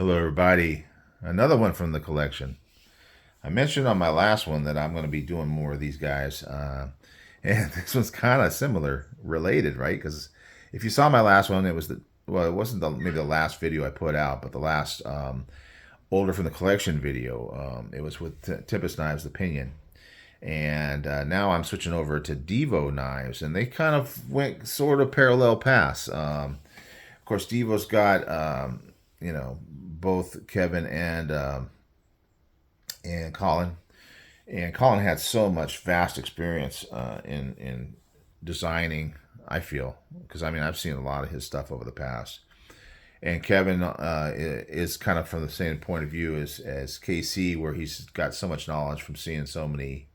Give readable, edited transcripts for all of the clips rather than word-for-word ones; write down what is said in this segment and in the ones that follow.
Hello, everybody. Another one from the collection. I mentioned on my last one that I'm going to be doing more of these guys. And this one's kind of similar, related, right? Because if you saw my last one, it was well, it wasn't maybe the last video I put out, but the last older from the collection video. It was with Tempest Knives, the Pinion. And now I'm switching over to Divo knives, and they kind of went sort of parallel paths. Of course, Divo's got both Kevin and Colin. And Colin had so much vast experience in designing. I feel because I've seen a lot of his stuff over the past. And Kevin is kind of from the same point of view as KC, where he's got so much knowledge from seeing so many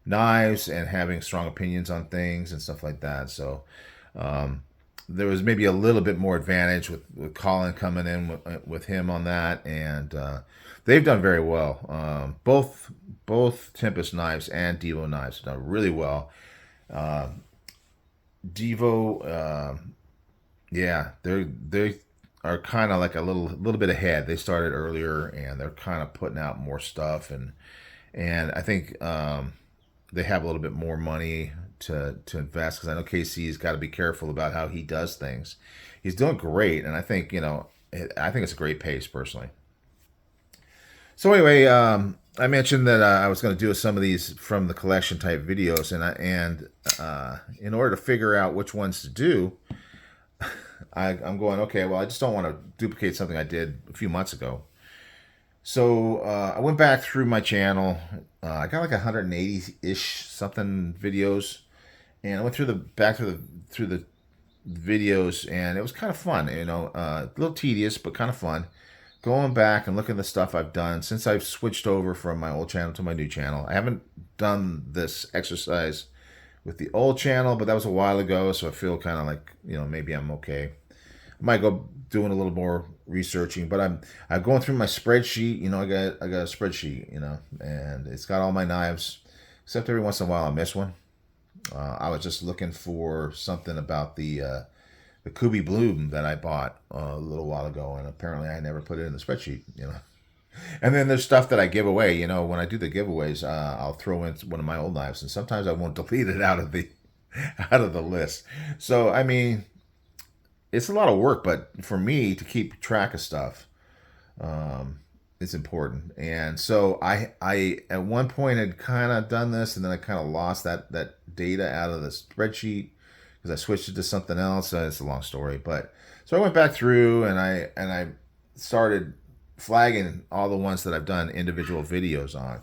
knives and having strong opinions on things and stuff like that. So there was maybe a little bit more advantage with Colin coming in with him on that, and they've done very well. Both Tempest knives and Divo knives have done really well. Divo, yeah, they are kind of like a little bit ahead. They started earlier, and they're kind of putting out more stuff, and I think they have a little bit more money to invest, because I know KC's got to be careful about how he does things. He's doing great, and I think it's a great pace personally. So anyway, I mentioned that I was going to do some of these from the collection type videos, and in order to figure out which ones to do, I'm going, okay, well, I just don't want to duplicate something I did a few months ago. So I went back through my channel. I got like 180-ish something videos, and I went back through the videos, and it was kind of fun. A little tedious, but kind of fun. Going back and looking at the stuff I've done since I've switched over from my old channel to my new channel. I haven't done this exercise with the old channel, but that was a while ago, so I feel kind of like maybe I'm okay. I might go doing a little more researching, but I'm going through my spreadsheet. I got a spreadsheet, and it's got all my knives, except every once in a while I miss one. I was just looking for something about the Kubi Bloom that I bought a little while ago, and apparently I never put it in the spreadsheet. And then there's stuff that I give away. When I do the giveaways, I'll throw in one of my old knives, and sometimes I won't delete it out of the list. So it's a lot of work, but for me to keep track of stuff, it's important. And so I at one point had kind of done this, and then I kind of lost that data out of the spreadsheet because I switched it to something else. It's a long story, but so I went back through and I started flagging all the ones that I've done individual videos on.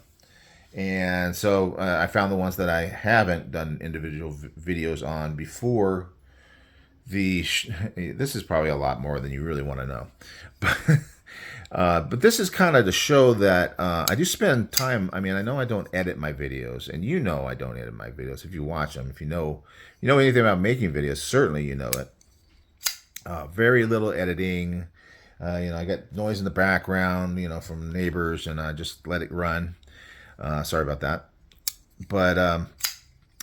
And so I found the ones that I haven't done individual videos on before. This is probably a lot more than you really want to know, but this is kind of to show that I do spend time. I know I don't edit my videos, and I don't edit my videos. If you watch them, if you know anything about making videos, certainly you know it. Very little editing. I got noise in the background, from neighbors, and I just let it run. Sorry about that, but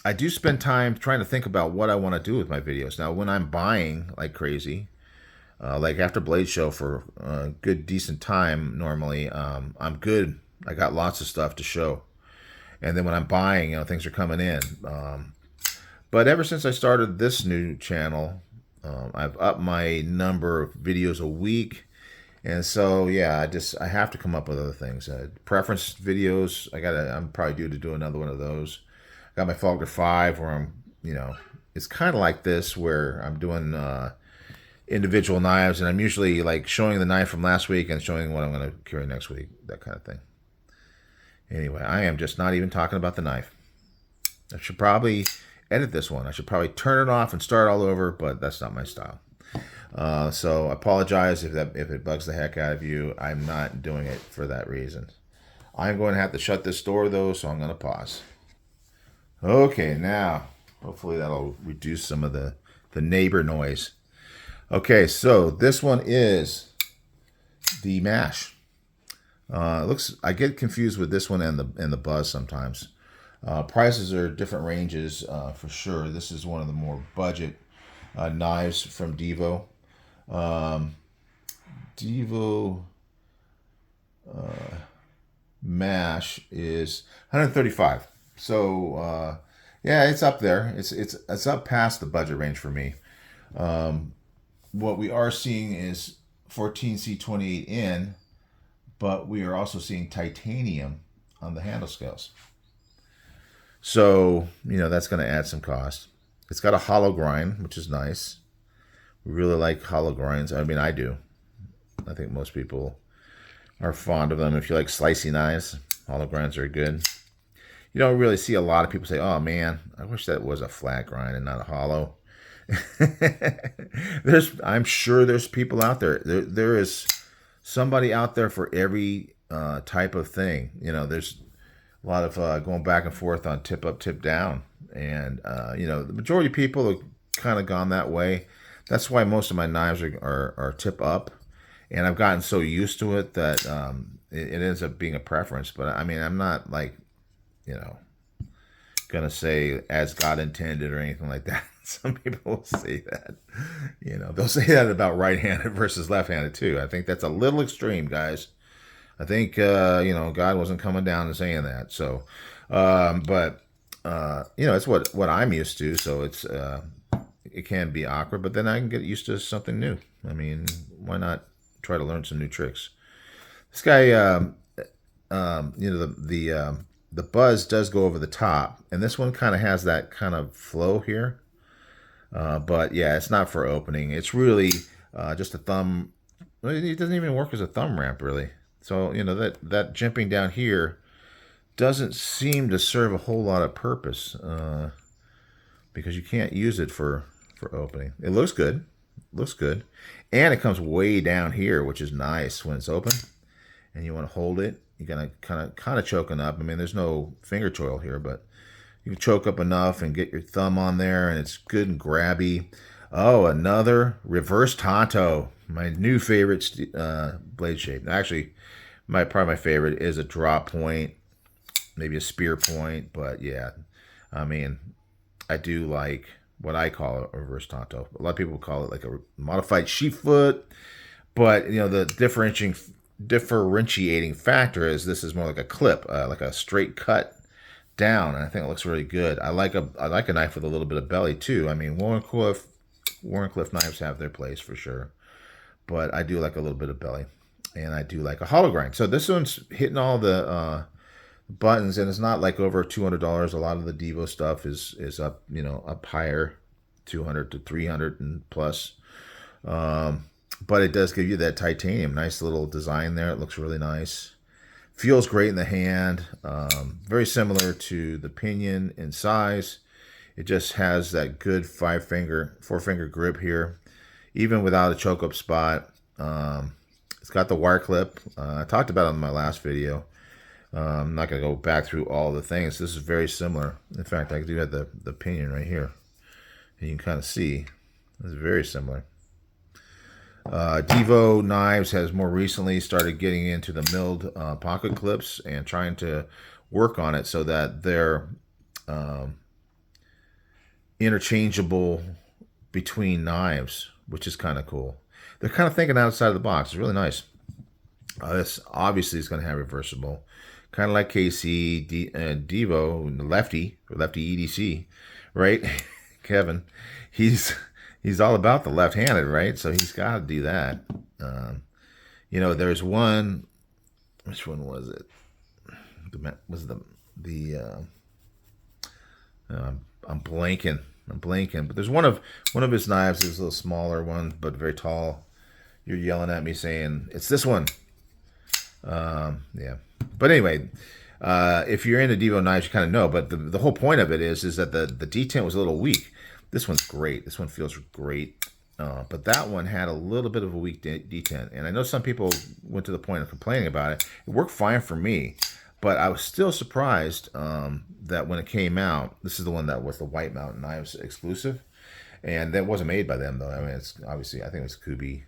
I do spend time trying to think about what I want to do with my videos. Now, when I'm buying like crazy, like after Blade Show for a good, decent time, normally, I'm good. I got lots of stuff to show. And then when I'm buying, things are coming in. But ever since I started this new channel, I've upped my number of videos a week. And so, yeah, I have to come up with other things. Preference videos, I'm probably due to do another one of those. Got my Faulkner 5 where I'm, it's kind of like this where I'm doing individual knives, and I'm usually like showing the knife from last week and showing what I'm going to carry next week, that kind of thing. Anyway, I am just not even talking about the knife. I should probably edit this one. I should probably turn it off and start all over, but that's not my style. So I apologize if it bugs the heck out of you. I'm not doing it for that reason. I'm going to have to shut this door though, so I'm going to pause. Okay, now, hopefully that'll reduce some of the neighbor noise. Okay, so this one is the Mash. I get confused with this one and the Buzz sometimes. Prices are different ranges for sure. This is one of the more budget knives from Divo. Divo, mash is 135. So yeah, it's up there. It's up past the budget range for me. What we are seeing is 14C28N, but we are also seeing titanium on the handle scales. So, that's going to add some cost. It's got a hollow grind, which is nice. We really like hollow grinds. I mean, I do. I think most people are fond of them. If you like slicey knives, hollow grinds are good. You don't really see a lot of people say, "Oh man, I wish that was a flat grind and not a hollow." I'm sure there's people out there. There is somebody out there for every type of thing. There's a lot of going back and forth on tip up, tip down, and the majority of people have kind of gone that way. That's why most of my knives are tip up, and I've gotten so used to it that it ends up being a preference. But I mean, I'm not like, gonna say as God intended or anything like that. Some people will say that. They'll say that about right-handed versus left-handed too. I think that's a little extreme, guys. I think God wasn't coming down and saying that. So, but it's what I'm used to. So it can be awkward, but then I can get used to something new. I mean, why not try to learn some new tricks? This guy, the buzz does go over the top, and this one kind of has that kind of flow here. But yeah, it's not for opening. It's really just a thumb. It doesn't even work as a thumb ramp, really. So that jimping down here doesn't seem to serve a whole lot of purpose because you can't use it for opening. It looks good, and it comes way down here, which is nice when it's open, and you want to hold it. You're gonna kind of choking up. I mean, there's no finger choil here, but you can choke up enough and get your thumb on there, and it's good and grabby. Oh, another reverse Tonto, my new favorite blade shape. Actually, probably my favorite is a drop point, maybe a spear point. But yeah, I mean, I do like what I call a reverse Tonto. A lot of people call it like a modified sheep foot, but the differentiating factor is this is more like a clip, like a straight cut down, and I think it looks really good. I like a knife with a little bit of belly too. I mean, Warncliffe knives have their place for sure, but I do like a little bit of belly, and I do like a hollow grind. So this one's hitting all the buttons, and it's not like over $200. A lot of the Divo stuff is up up higher, 200 to 300 and plus. But it does give you that titanium, nice little design there. It looks really nice. Feels great in the hand. Very similar to the Pinion in size. It just has that good four-finger grip here, even without a choke up spot. It's got the wire clip. I talked about it in my last video. I'm not going to go back through all the things. This is very similar. In fact, I do have the Pinion right here. And you can kind of see it's very similar. Divo Knives has more recently started getting into the milled pocket clips and trying to work on it so that they're interchangeable between knives, which is kind of cool. They're kind of thinking outside of the box. It's really nice. This obviously is going to have reversible, kind of like KC, Divo, lefty EDC, right? Kevin, he's all about the left-handed, right? So he's got to do that. There's one. Which one was it? I'm blanking. But there's one of his knives is a little smaller one, but very tall. You're yelling at me saying it's this one. Yeah. But anyway, if you're into Divo knives, you kind of know. But the whole point of it is that the detent was a little weak. This one's great. This one feels great. But that one had a little bit of a weak detent. And I know some people went to the point of complaining about it. It worked fine for me. But I was still surprised that when it came out, this is the one that was the White Mountain Knives exclusive. And that wasn't made by them, though. I mean, it's obviously, I think it was Kubi.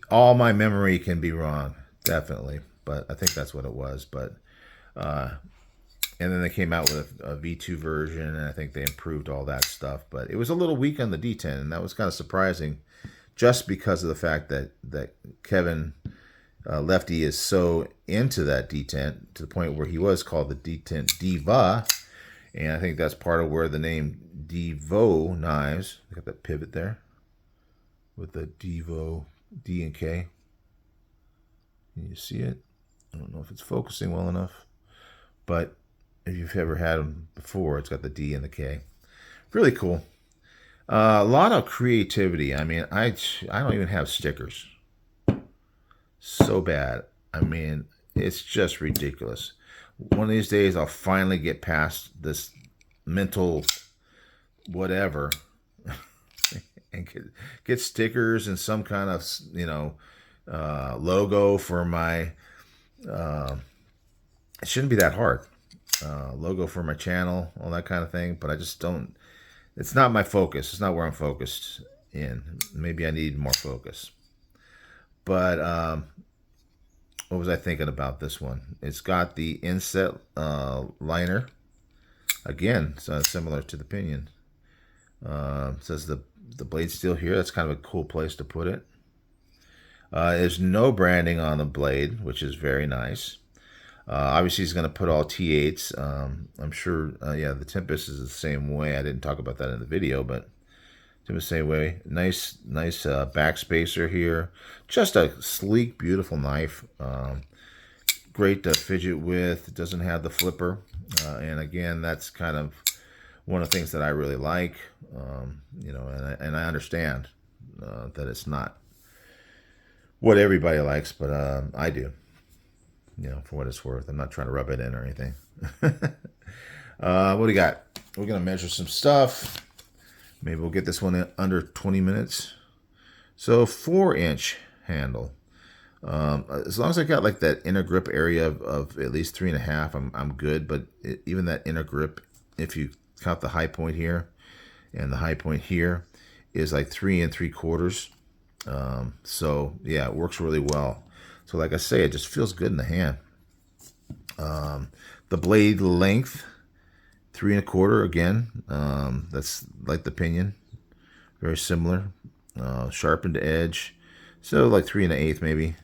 All my memory can be wrong, definitely. But I think that's what it was. But and then they came out with a V2 version, and I think they improved all that stuff. But it was a little weak on the D10, and that was kind of surprising just because of the fact that Kevin Lefty is so into that detent to the point where he was called the detent diva, and I think that's part of where the name Divo knives. They got that pivot there with the Divo D and K. Can you see it? I don't know if it's focusing well enough, but if you've ever had them before, it's got the D and the K. Really cool. A lot of creativity. I mean, I don't even have stickers. So bad. I mean, it's just ridiculous. One of these days, I'll finally get past this mental whatever and get stickers and some kind of logo for my. It shouldn't be that hard. Logo for my channel, all that kind of thing. But I just don't. It's not my focus. It's not where I'm focused in. Maybe I need more focus. But what was I thinking about this one? It's got the inset liner. Again, so similar to the pinion. It says the blade steel here. That's kind of a cool place to put it. There's no branding on the blade, which is very nice. Obviously, he's going to put all T8s. I'm sure, yeah, the Tempest is the same way. I didn't talk about that in the video, but the same way. Nice back spacer here. Just a sleek, beautiful knife. Great to fidget with. It doesn't have the flipper. And again, that's kind of one of the things that I really like. And I understand that it's not what everybody likes, but I do. For what it's worth. I'm not trying to rub it in or anything. What do we got? We're going to measure some stuff. Maybe we'll get this one in under 20 minutes. So 4-inch handle. As long as I got like that inner grip area of at least 3.5, I'm good. But even that inner grip, if you count the high point here and the high point here, is like 3 3/4. So yeah, it works really well. So like I say, it just feels good in the hand. The blade length, 3 1/4 again. That's like the pinion, very similar. Sharpened edge, so like 3 1/8 maybe.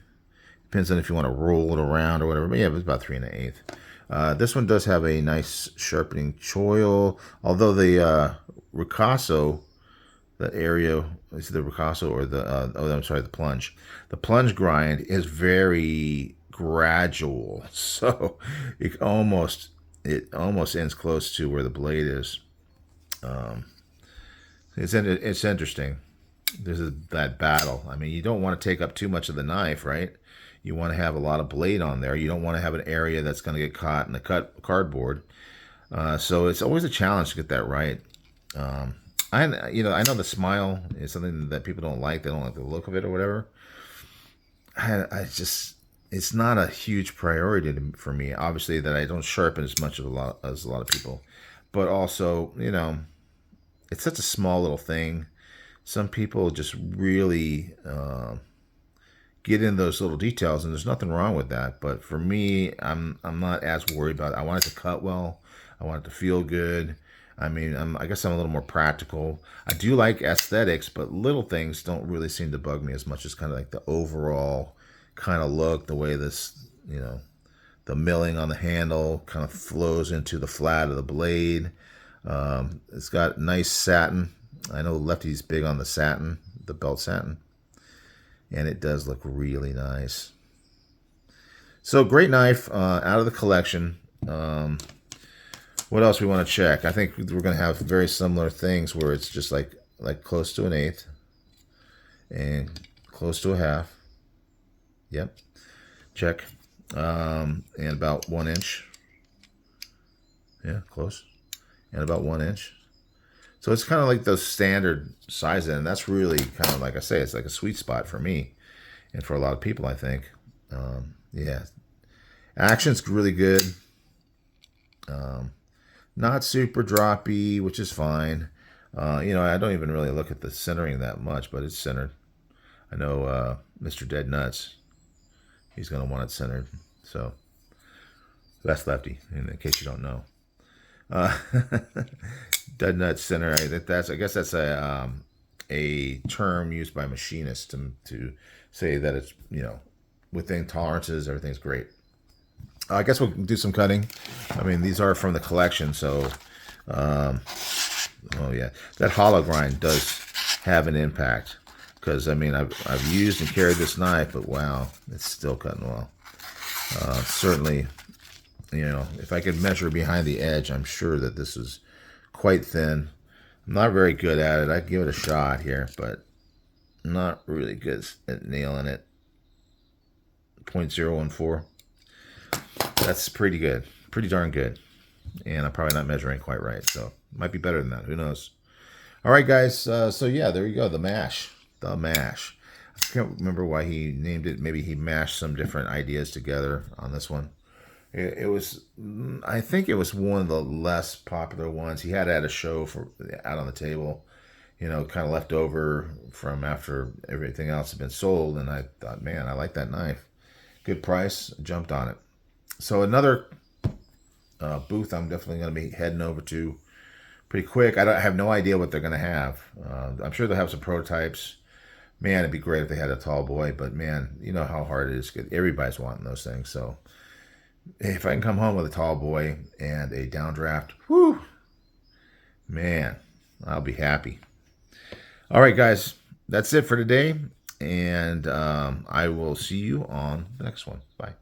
Depends on if you want to roll it around or whatever. But yeah, it's about 3 1/8. This one does have a nice sharpening choil, although the ricasso, the area is the ricasso or the plunge. The plunge grind is very gradual, so it almost ends close to where the blade is. It's interesting. This is that battle. I mean, you don't want to take up too much of the knife, right? You want to have a lot of blade on there. You don't want to have an area that's going to get caught in the cardboard. So it's always a challenge to get that right. I know the smile is something that people don't like. They don't like the look of it or whatever. It's not a huge priority for me. Obviously, that I don't sharpen as much as a lot of people, but also, it's such a small little thing. Some people just really get in those little details, and there's nothing wrong with that. But for me, I'm not as worried about it. I want it to cut well. I want it to feel good. I mean, I guess I'm a little more practical. I do like aesthetics, but little things don't really seem to bug me as much as kind of like the overall kind of look, the way this, the milling on the handle kind of flows into the flat of the blade. It's got nice satin. I know Lefty's big on the satin, the belt satin, and it does look really nice. So great knife out of the collection. What else we want to check? I think we're going to have very similar things where it's just like close to 1/8 and close to 1/2. Yep. Check. And about 1 inch. Yeah, close. And about 1 inch. So it's kind of like the standard size, and that's really kind of, like I say, it's like a sweet spot for me and for a lot of people, I think. Yeah. Action's really good. Not super droppy, which is fine. I don't even really look at the centering that much, but it's centered. I know Mr. Dead Nuts, he's going to want it centered. So that's Lefty, in case you don't know. Dead Nuts center. I guess that's a term used by machinists to say that it's within tolerances. Everything's great. I guess we'll do some cutting. I mean, these are from the collection, so oh yeah, that hollow grind does have an impact, because I mean I've used and carried this knife, but wow, it's still cutting well. Certainly, you know, if I could measure behind the edge, I'm sure that this is quite thin. I'm not very good at it. I'd give it a shot here, but not really good at nailing it. 0.014. That's pretty good. Pretty darn good. And I'm probably not measuring quite right, so it might be better than that. Who knows? All right, guys. So yeah, there you go. The mash. The mash. I can't remember why he named it. Maybe he mashed some different ideas together on this one. It was, I think it was one of the less popular ones. He had at a show for out on the table, you know, kind of left over from after everything else had been sold. And I thought, man, I like that knife. Good price. Jumped on it. So another booth I'm definitely going to be heading over to pretty quick. I have no idea what they're going to have. I'm sure they'll have some prototypes. Man, it'd be great if they had a tall boy, but man, you know how hard it is. Everybody's wanting those things. So if I can come home with a tall boy and a downdraft, whoo, man, I'll be happy. All right, guys, that's it for today. And I will see you on the next one. Bye.